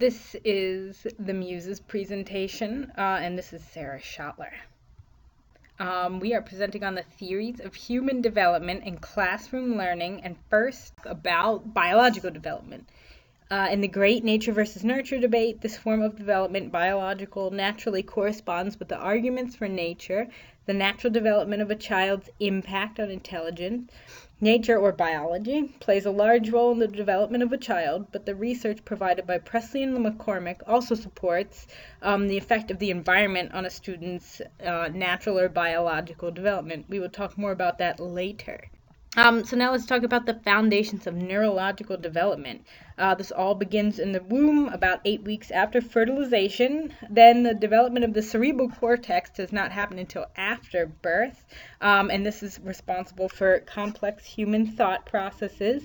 This is the Muses presentation, and this is Sarah Schottler. We are presenting on the theories of human development and classroom learning, and first about biological development. In the great nature versus nurture debate, this form of development, biological, naturally corresponds with the arguments for nature, the natural development of a child's impact on intelligence. Nature, or biology, plays a large role in the development of a child, but the research provided by Presley and McCormick also supports the effect of the environment on a student's natural or biological development. We will talk more about that later. So now let's talk about the foundations of neurological development. This all begins in the womb about 8 weeks after fertilization. Then the development of the cerebral cortex does not happen until after birth, and this is responsible for complex human thought processes.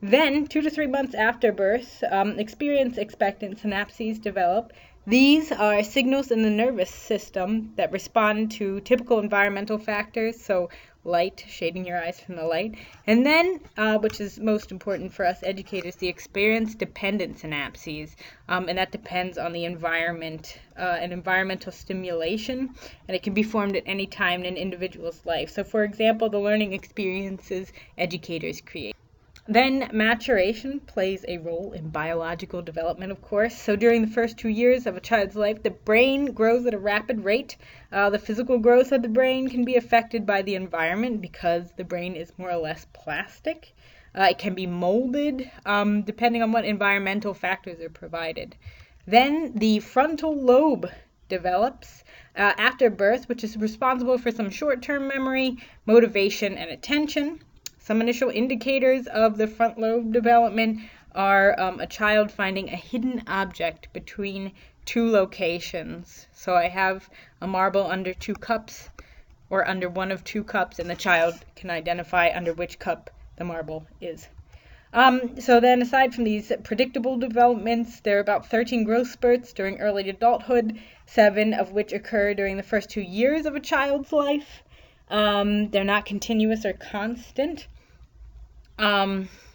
Then, 2 to 3 months after birth, expectant synapses develop. These are signals in the nervous system that respond to typical environmental factors, so light, shading your eyes from the light, and then, which is most important for us educators, the experience-dependent synapses, and that depends on the environment and environmental stimulation, and it can be formed at any time in an individual's life. So, for example, the learning experiences educators create. Then maturation plays a role in biological development, of course. So during the first 2 years of a child's life, the brain grows at a rapid rate. The physical growth of the brain can be affected by the environment because the brain is more or less plastic. It can be molded depending on what environmental factors are provided. Then the frontal lobe develops after birth, which is responsible for some short-term memory, motivation, and attention. Some initial indicators of the front lobe development are a child finding a hidden object between two locations. So I have a marble under 2 cups or under one of 2 cups, and the child can identify under which cup the marble is. So then, aside from these predictable developments, there are about 13 growth spurts during early adulthood, 7 of which occur during the first 2 years of a child's life. They're not continuous or constant.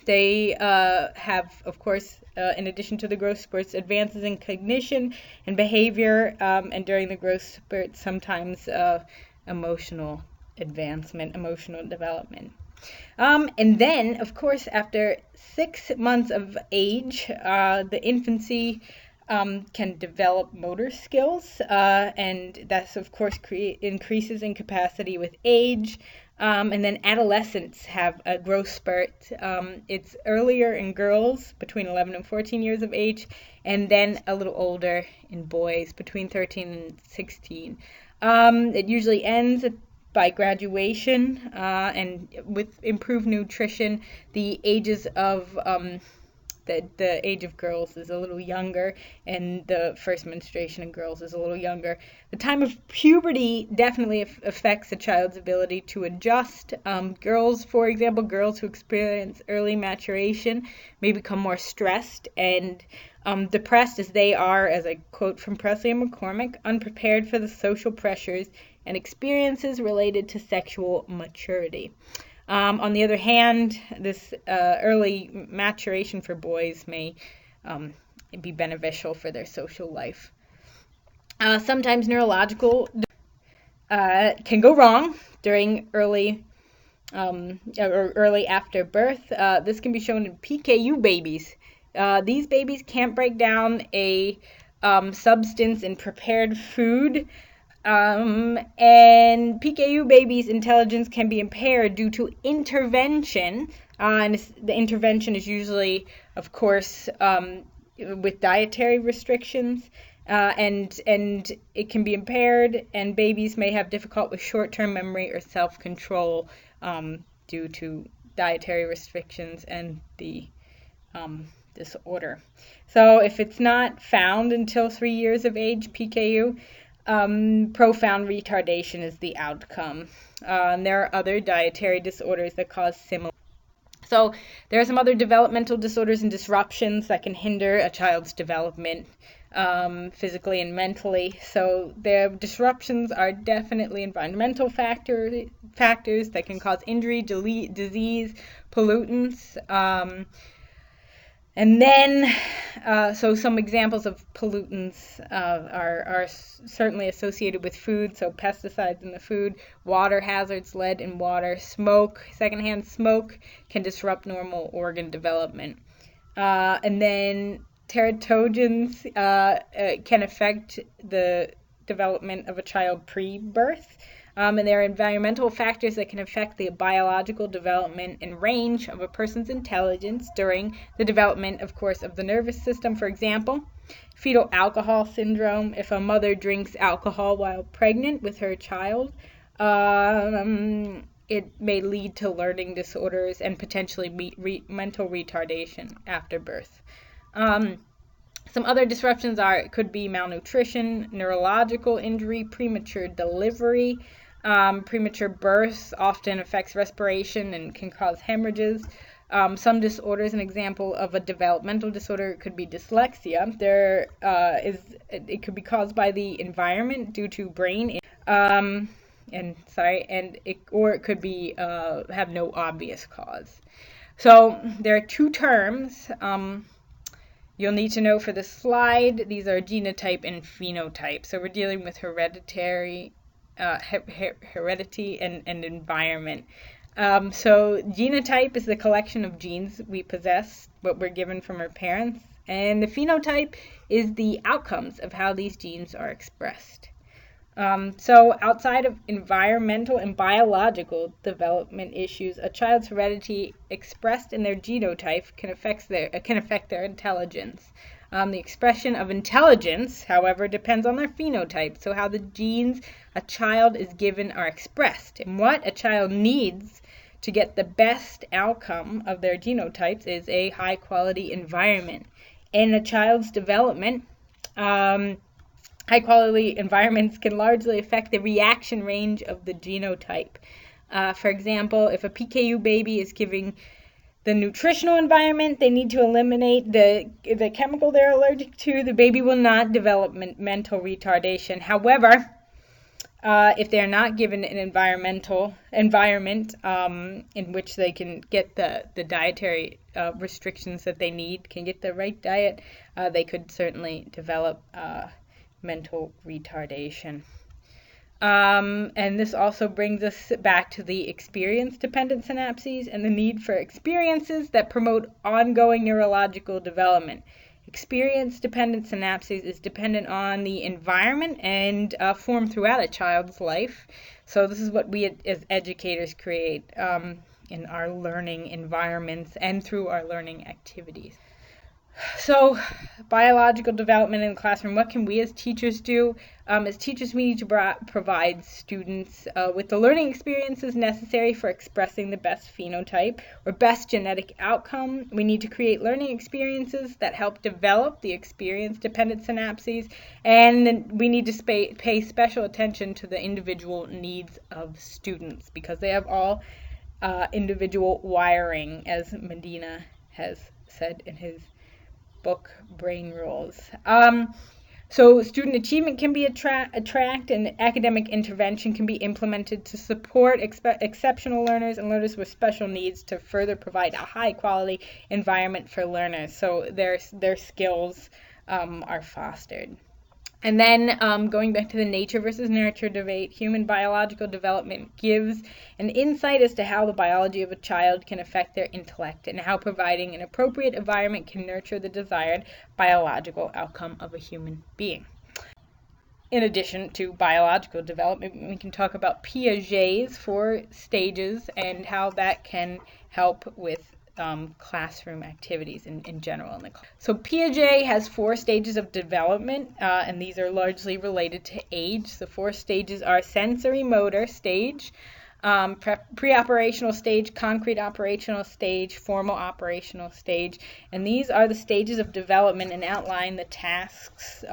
They have, of course, in addition to the growth spurts, advances in cognition and behavior, and during the growth spurts, sometimes emotional advancement, emotional development. And then, of course, after 6 months of age, the infancy can develop motor skills, and that's, of course, increases in capacity with age. And then adolescents have a growth spurt. It's earlier in girls between 11 and 14 years of age, and then a little older in boys between 13 and 16. It usually ends by graduation, and with improved nutrition, the ages of the age of girls is a little younger, and the first menstruation in girls is a little younger. The time of puberty definitely affects a child's ability to adjust. Girls, for example, girls who experience early maturation may become more stressed and depressed as they are, as I quote from Presley and McCormick, unprepared for the social pressures and experiences related to sexual maturity. On the other hand, this early maturation for boys may be beneficial for their social life. Sometimes neurological can go wrong during early or early after birth. This can be shown in PKU babies. These babies can't break down a substance in prepared food. And PKU babies' intelligence can be impaired due to intervention, and the intervention is usually, of course, with dietary restrictions, and it can be impaired, and babies may have difficulty with short-term memory or self-control due to dietary restrictions and the disorder. So if it's not found until 3 years of age, PKU, profound retardation is the outcome. And there are other dietary disorders that cause similar. So there are some other developmental disorders and disruptions that can hinder a child's development physically and mentally. So the disruptions are definitely environmental factors that can cause injury, disease, pollutants. And then So some examples of pollutants are certainly associated with food. So pesticides in the food, water hazards, lead in water, smoke, secondhand smoke can disrupt normal organ development. And then teratogens can affect the development of a child pre-birth. And there are environmental factors that can affect the biological development and range of a person's intelligence during the development, of course, of the nervous system. For example, fetal alcohol syndrome. If a mother drinks alcohol while pregnant with her child, it may lead to learning disorders and potentially mental retardation after birth. Some other disruptions could be malnutrition, neurological injury, premature delivery. Premature birth often affects respiration and can cause hemorrhages. Some disorders, an example of a developmental disorder could be dyslexia. It could be caused by the environment due to brain, or it could be have no obvious cause. So there are two terms you'll need to know for this slide. These are genotype and phenotype. So we're dealing with heredity and environment. So genotype is the collection of genes we possess, what we're given from our parents, and the phenotype is the outcomes of how these genes are expressed. So outside of environmental and biological development issues, a child's heredity expressed in their genotype can affect their intelligence. The expression of intelligence, however, depends on their phenotype, so how the genes a child is given are expressed. And what a child needs to get the best outcome of their genotypes is a high-quality environment. In a child's development, high-quality environments can largely affect the reaction range of the genotype. For example, if a PKU baby is giving the nutritional environment, they need to eliminate the chemical they're allergic to, the baby will not develop mental retardation. However, if they're not given an environment in which they can get the dietary restrictions that they need, can get the right diet, they could certainly develop mental retardation. And this also brings us back to the experience-dependent synapses and the need for experiences that promote ongoing neurological development. Experience-dependent synapses is dependent on the environment and form throughout a child's life. So this is what we as educators create in our learning environments and through our learning activities. So, biological development in the classroom, what can we as teachers do? As teachers, we need to provide students with the learning experiences necessary for expressing the best phenotype or best genetic outcome. We need to create learning experiences that help develop the experience-dependent synapses, and we need to pay special attention to the individual needs of students because they have all individual wiring, as Medina has said in his book Brain Rules. So student achievement can be tracked and academic intervention can be implemented to support exceptional learners and learners with special needs to further provide a high quality environment for learners so their skills are fostered. And then going back to the nature versus nurture debate, human biological development gives an insight as to how the biology of a child can affect their intellect and how providing an appropriate environment can nurture the desired biological outcome of a human being. In addition to biological development, we can talk about Piaget's 4 stages and how that can help with classroom activities in general. So Piaget has 4 stages of development, and these are largely related to age. The 4 stages are sensory motor stage, pre-operational stage, concrete operational stage, formal operational stage, and these are the stages of development and outline the tasks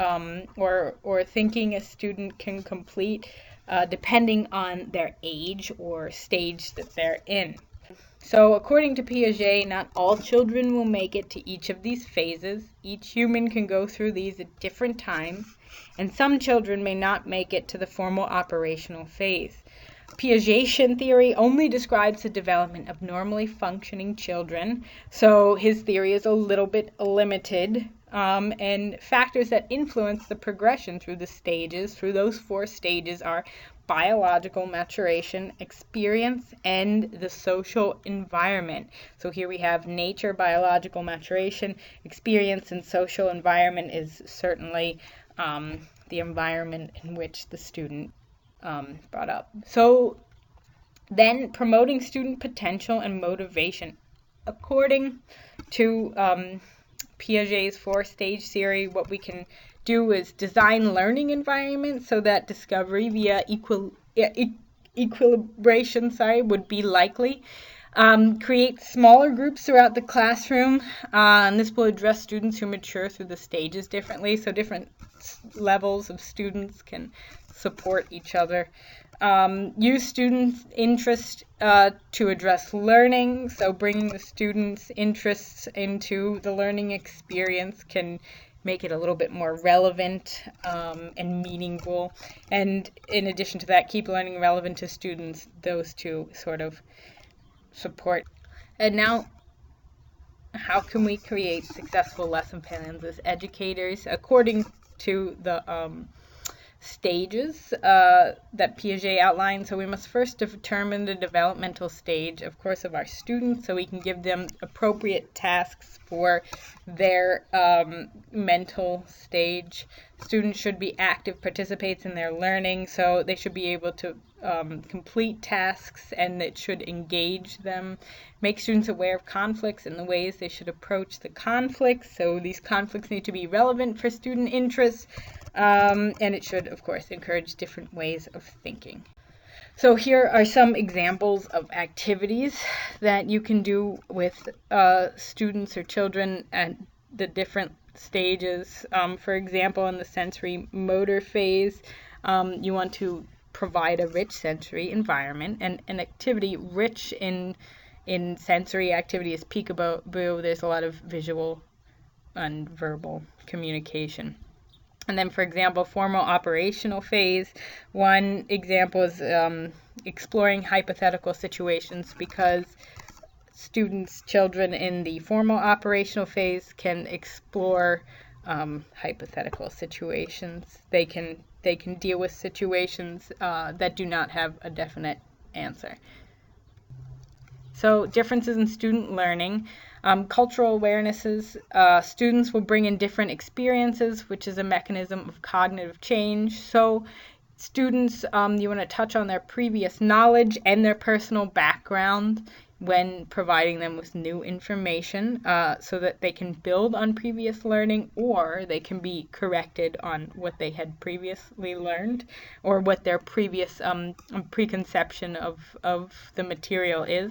or thinking a student can complete depending on their age or stage that they're in. So according to Piaget, not all children will make it to each of these phases. Each human can go through these at different times, and some children may not make it to the formal operational phase. Piagetian theory only describes the development of normally functioning children, so his theory is a little bit limited. and factors that influence the progression through the stages, through those 4 stages, are biological maturation, experience, and the social environment. So here we have nature, biological maturation, experience, and social environment is certainly the environment in which the student brought up. So then promoting student potential and motivation. According to Piaget's 4-stage theory, what we can do is design learning environments so that discovery via equilibration would be likely. Create smaller groups throughout the classroom, and this will address students who mature through the stages differently, so different levels of students can support each other. Use students' interest to address learning, so bringing the students' interests into the learning experience can make it a little bit more relevant and meaningful. And in addition to that, keep learning relevant to students. Those two sort of support. And now, how can we create successful lesson plans as educators? According to the stages that Piaget outlined. So we must first determine the developmental stage, of course, of our students, so we can give them appropriate tasks for their mental stage. Students should be active participants in their learning, so they should be able to complete tasks, and it should engage them. Make students aware of conflicts and the ways they should approach the conflicts. So these conflicts need to be relevant for student interests. And it should, of course, encourage different ways of thinking. So here are some examples of activities that you can do with students or children at the different stages. For example, in the sensory motor phase, you want to provide a rich sensory environment, and an activity rich in sensory activity is peekaboo. There's a lot of visual and verbal communication. And then, for example, formal operational phase, one example is exploring hypothetical situations, because children in the formal operational phase can explore hypothetical situations. They can deal with situations that do not have a definite answer. So differences in student learning. Cultural awarenesses. Students will bring in different experiences, which is a mechanism of cognitive change. So students, you want to touch on their previous knowledge and their personal background when providing them with new information, so that they can build on previous learning, or they can be corrected on what they had previously learned, or what their previous preconception of the material is.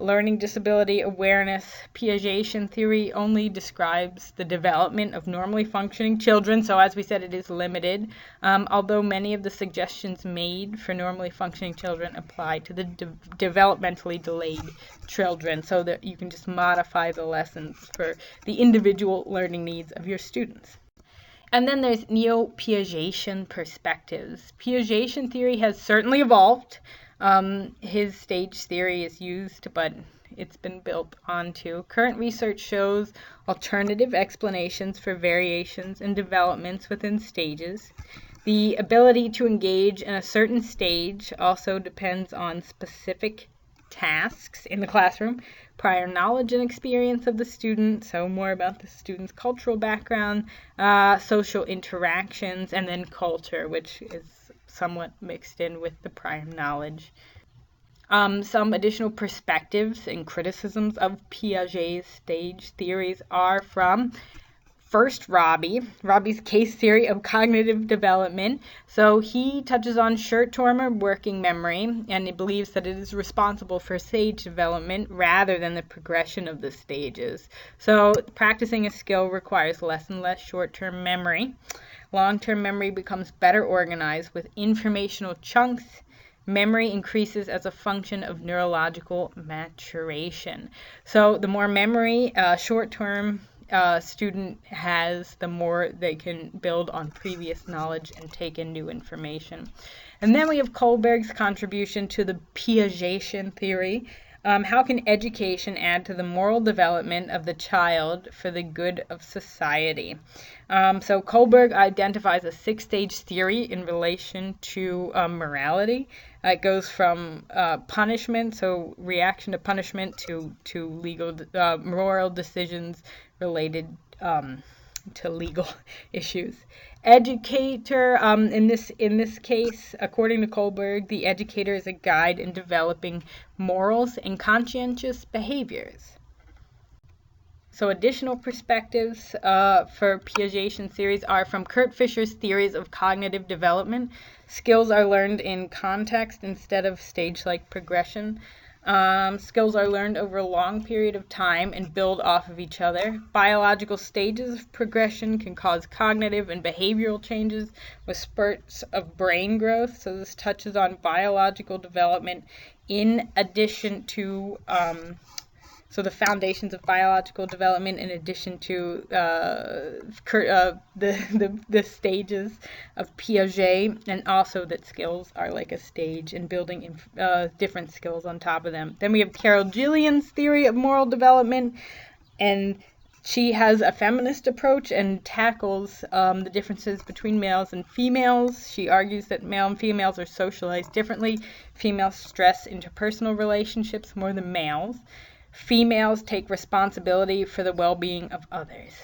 Learning disability awareness. Piagetian theory only describes the development of normally functioning children, so as we said, it is limited, although many of the suggestions made for normally functioning children apply to the developmentally delayed children, so that you can just modify the lessons for the individual learning needs of your students. And then there's neo-Piagetian perspectives. Piagetian theory has certainly evolved. His stage theory is used, but it's been built onto. Current research shows alternative explanations for variations and developments within stages. The ability to engage in a certain stage also depends on specific tasks in the classroom, prior knowledge and experience of the student, so more about the student's cultural background, social interactions, and then culture, which is somewhat mixed in with the prior knowledge. Some additional perspectives and criticisms of Piaget's stage theories are from, first, Robbie's case theory of cognitive development. So he touches on short-term or working memory, and he believes that it is responsible for stage development rather than the progression of the stages. So practicing a skill requires less and less short-term memory. Long-term memory becomes better organized with informational chunks. Memory increases as a function of neurological maturation. So the more memory short-term student has, the more they can build on previous knowledge and take in new information. And then we have Kohlberg's contribution to the Piagetian theory. How can education add to the moral development of the child for the good of society? So Kohlberg identifies a 6-stage theory in relation to morality. It goes from punishment, so reaction to punishment, to legal moral decisions related to legal issues. Educator, in this case, according to Kohlberg, the educator is a guide in developing morals and conscientious behaviors. So additional perspectives for Piagetian theories are from Kurt Fischer's theories of cognitive development. Skills are learned in context instead of stage-like progression. Skills are learned over a long period of time and build off of each other. Biological stages of progression can cause cognitive and behavioral changes with spurts of brain growth. So this touches on biological development in addition to the foundations of biological development, in addition to the stages of Piaget, and also that skills are like a stage and building different skills on top of them. Then we have Carol Gillian's theory of moral development, and she has a feminist approach and tackles the differences between males and females. She argues that male and females are socialized differently. Females stress interpersonal relationships more than males. Females take responsibility for the well-being of others.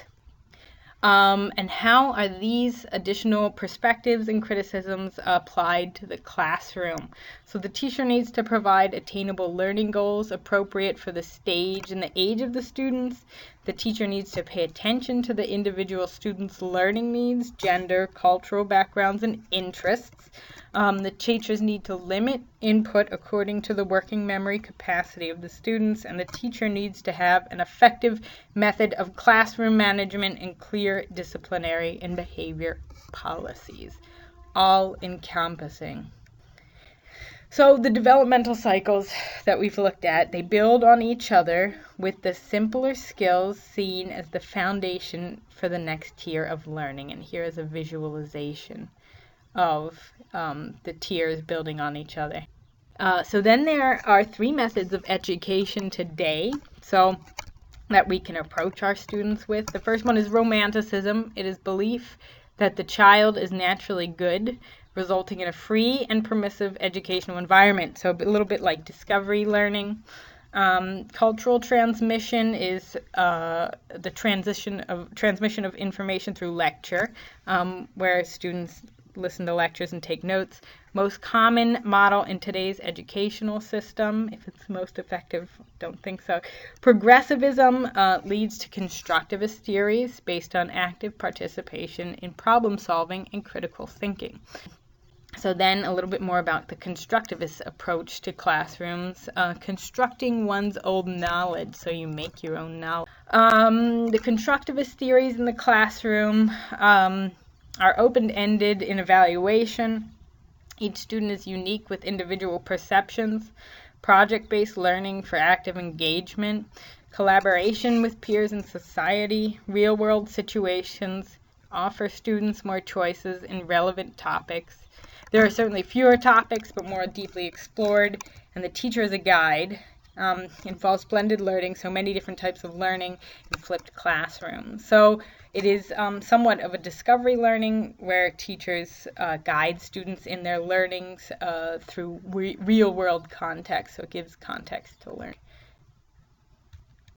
And how are these additional perspectives and criticisms applied to the classroom? So the teacher needs to provide attainable learning goals appropriate for the stage and the age of the students. The teacher needs to pay attention to the individual students' learning needs, gender, cultural backgrounds, and interests. The teachers need to limit input according to the working memory capacity of the students, and the teacher needs to have an effective method of classroom management and clear disciplinary and behavior policies, all encompassing. So the developmental cycles that we've looked at, they build on each other with the simpler skills seen as the foundation for the next tier of learning. And here is a visualization of the tiers building on each other. So then there are 3 methods of education today, so that we can approach our students with. The first one is romanticism. It is belief that the child is naturally good, resulting in a free and permissive educational environment. So a little bit like discovery learning. Cultural transmission is the transmission of information through lecture, where students listen to lectures and take notes. Most common model in today's educational system. If it's most effective, don't think so. Progressivism leads to constructivist theories based on active participation in problem solving and critical thinking. So then a little bit more about the constructivist approach to classrooms, constructing one's own knowledge, so you make your own knowledge. The constructivist theories in the classroom are open-ended in evaluation. Each student is unique with individual perceptions, project-based learning for active engagement, collaboration with peers in society, real-world situations, offer students more choices in relevant topics. There are certainly fewer topics, but more deeply explored, and the teacher is a guide. Involves blended learning, so many different types of learning in flipped classrooms. So it is somewhat of a discovery learning where teachers guide students in their learnings through real-world context, so it gives context to learn.